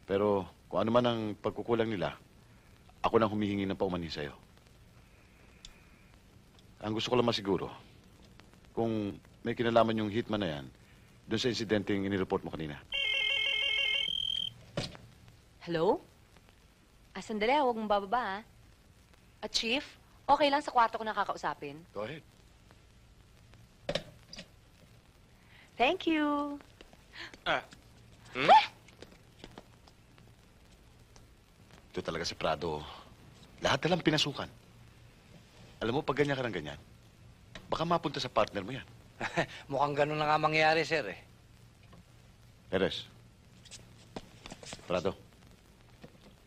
Pero kung ano man ang pagkukulang nila, ako nang humihingi ng paumanhin sa'yo. Ang gusto ko lang masiguro, kung may kinalaman yung hitman na yan, doon sa insidenteng inireport mo kanina. Hello? Sandali, huwag mong bababa, Chief, okay lang sa kwarto ko nakakausapin? Go ahead. Thank you. Ito talaga si Prado. Lahat na lang pinasukan. Alam mo, pag ganyan ka ng ganyan, baka mapunta sa partner mo yan. Mukhang ganun na nga mangyayari, sir, eh. Perez. Prado.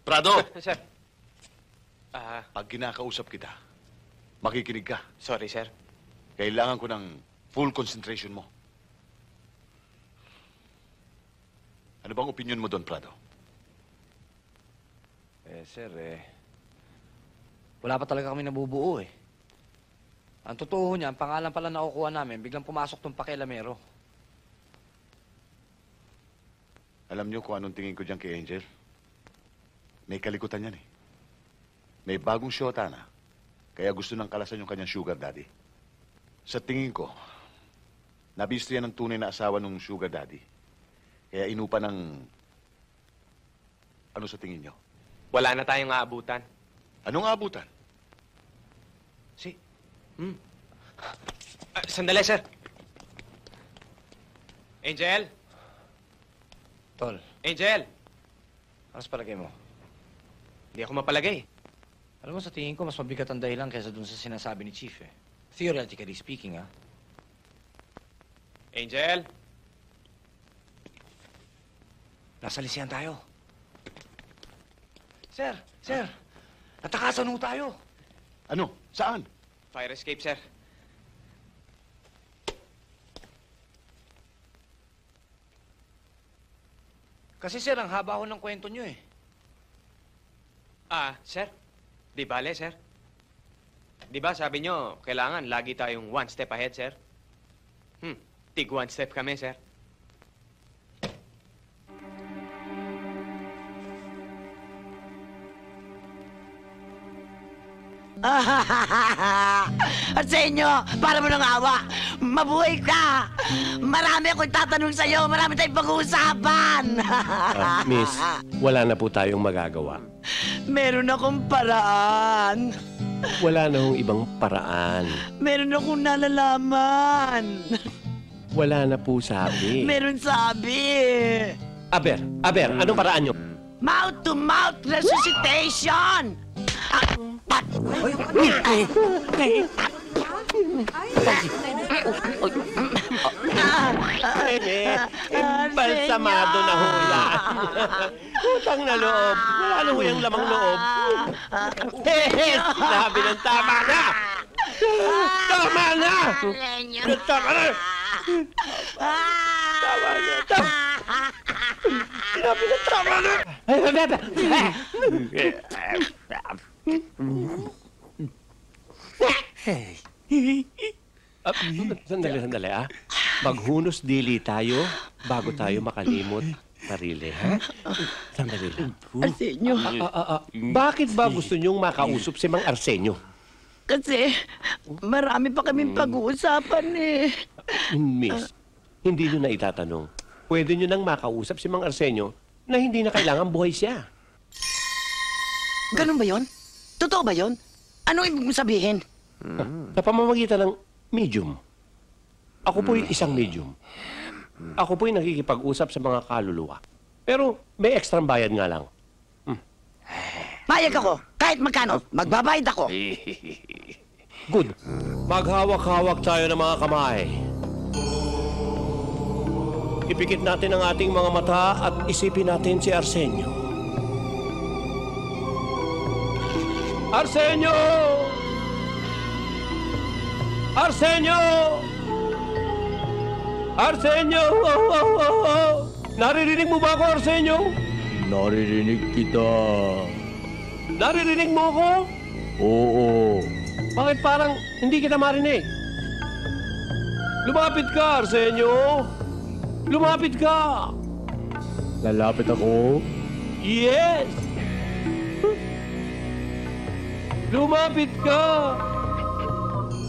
Prado! Sir. Pag kinakausap kita, makikinig ka. Sorry, sir. Kailangan ko ng full concentration mo. Ano bang opinion mo doon, Prado? Sir, wala pa talaga kami nabubuo, eh. Ang totoo niya, ang pangalan pala nakukuha namin, biglang pumasok tong pakialamero. Alam niyo kung anong tingin ko dyan kay Angel? May kalikutan yan, eh. May bagong syota na, kaya gusto nang kalasan yung kanyang sugar daddy. Sa tingin ko, nabisto yan ang tunay na asawa ng sugar daddy. Kaya inupa ng... Ano sa tingin niyo? Wala na tayong aabutan. Anong abutan? Sandali, sir. Angel? Tol, Angel! ano sa palagay mo? Hindi ako mapalagay. Alam mo, sa tingin ko, mas mabigat ang dahilan kaysa dun sa sinasabi ni Chief, eh. Theoretically speaking, ha? Angel? Nasa lisihan tayo. Sir! Natakasan ho tayo. Ano? Saan? Fire escape, sir. Kasi, sir, ang haba ho ng kwento nyo, eh. Sir? Di bale, sir? Di ba sabi nyo, kailangan lagi tayong one step ahead, sir? Tig one step kami, sir. Arsenio, para mo nang awa. Mabuhay ka. Marami akong tatanong sa'yo. Marami tayong pag-uusapan. Miss, wala na po tayong magagawa. Meron akong paraan. Wala na hong ibang paraan. Meron akong nalalaman. Wala na po sabi. Meron sabi. Aber, anong paraan nyo? Mouth-to-mouth resuscitation. Balsamado na ho yan. Utang na loob. Wala na ho yung lamang loob. Sinabi ng tama na! Tama na! Tama na! Tama na! Sinabi ng tama na! Sandali, ah. Maghunos dili tayo bago tayo makalimot sarili, ha? Sandali lang. Arsenio. Bakit ba gusto niyong makausap si Mang Arsenio? Kasi marami pa kaming pag-uusapan eh. Miss, hindi niyo na itatanong. Pwede niyo nang makausap si Mang Arsenio na hindi na kailangan buhay siya. Ganun ba yon? Totoo ba yon? Anong ibig mong sabihin? Sa pamamagitan ng medium. Ako po'y isang medium. Ako po'y nakikipag-usap sa mga kaluluwa. Pero may extra bayad nga lang. Payag ako. Kahit magkano, magbabayad ako. Good. Maghawak-hawak tayo ng mga kamay. Ipikit natin ang ating mga mata at isipin natin si Arsenio. Arsenio! Arsenio! Arsenio! Naririnig mo ba ako, Arsenio? Naririnig kita. Naririnig mo ako? Oo. Bakit parang hindi kita marinig? Lumapit ka, Arsenio! Lumapit ka! Lalapit ako. Yes! Lumapit ka!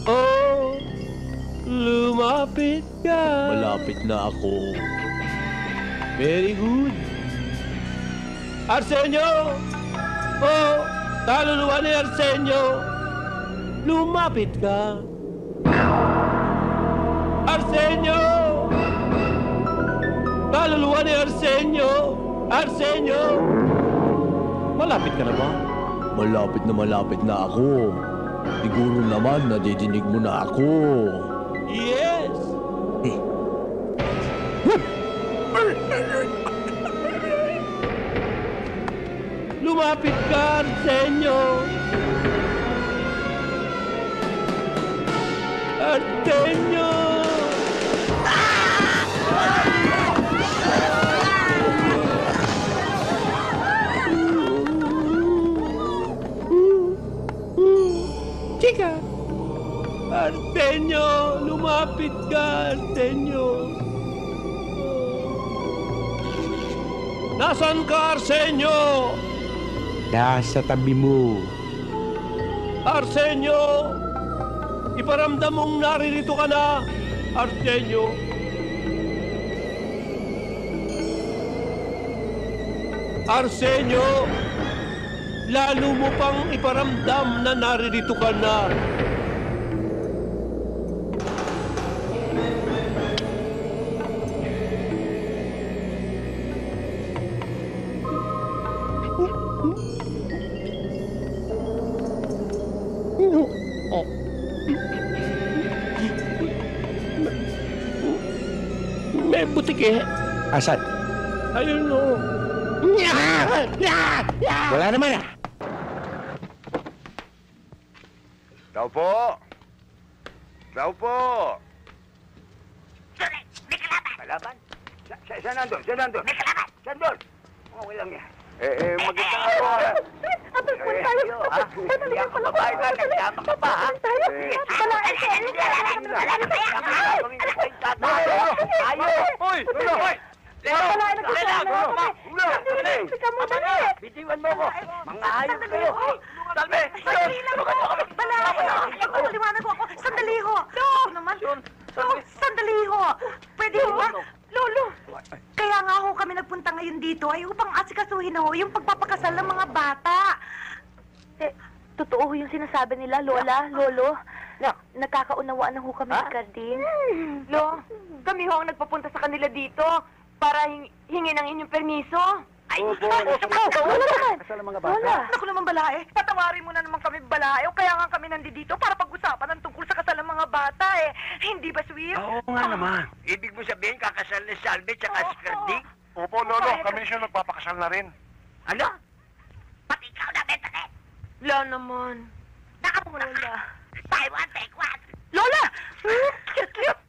Oh, lumapit ka! Malapit na ako. Very good. Arsenio! Oh, kaluluwa ni Arsenio! Lumapit ka! Arsenio! Kaluluwa ni Arsenio! Arsenio! Malapit ka na ba? Malapit na ako. Siguro naman nadidinig mo na ako. Yes! Lumapit ka, Arsenio! Arsenio! Chika! Arsenio! Lumapit ka, Arsenio! Nasaan ka, Arsenio? Nasa tabi mo. Arsenio! Iparamdam mong naririto ka na, Arsenio. Arsenio! Lalo mo pang iparamdam na naririto ka na. May butike. Asan? Ayun o. Wala naman ah. Tao po! Tao po! Kalaban? Saan nandun? Saan nandun? May kalaban! Saan doon? Okay lang yan. Magandang araw. Abel, punta tayo. Hindi ako babae ka. Nagsama ka pa, ha? Hoy! Hoy! Bitiwan mo ko. Mga hayop kayo. Salve! Liwanag ako. Sandali ho. Ako naman. Sandali ho. Pwede ho ba? Lolo. Kaya nga ho kami nagpunta ngayon dito ay upang asikasuhin ho yung pagpapakasal ng mga bata. Totoo ho yung sinasabi nila, Lola, Lolo. Nagkakaunawaan na ho kami ni Cardine. Lo, kami ho ang nagpapunta sa kanila dito para hingin ang inyong permiso. Ay, Wala naman. kasal ng mga bata. Lola. Naku naman balae. Patawarin mo na naman kami balae. O kaya nga kami nandito para pag-usapan ng tungkol sa kasal ng mga bata eh. Hindi ba, sweet? Oo nga naman. Ibig mo sabihin, kakasal ni Salve tsaka si Cardi? Opo, Lolo. Kami siya magpapakasal na rin. Ano? Pati ikaw na, Betanet. Lo naman. Nakamuna ka. Buy one, take one. Lola! Cute, cute.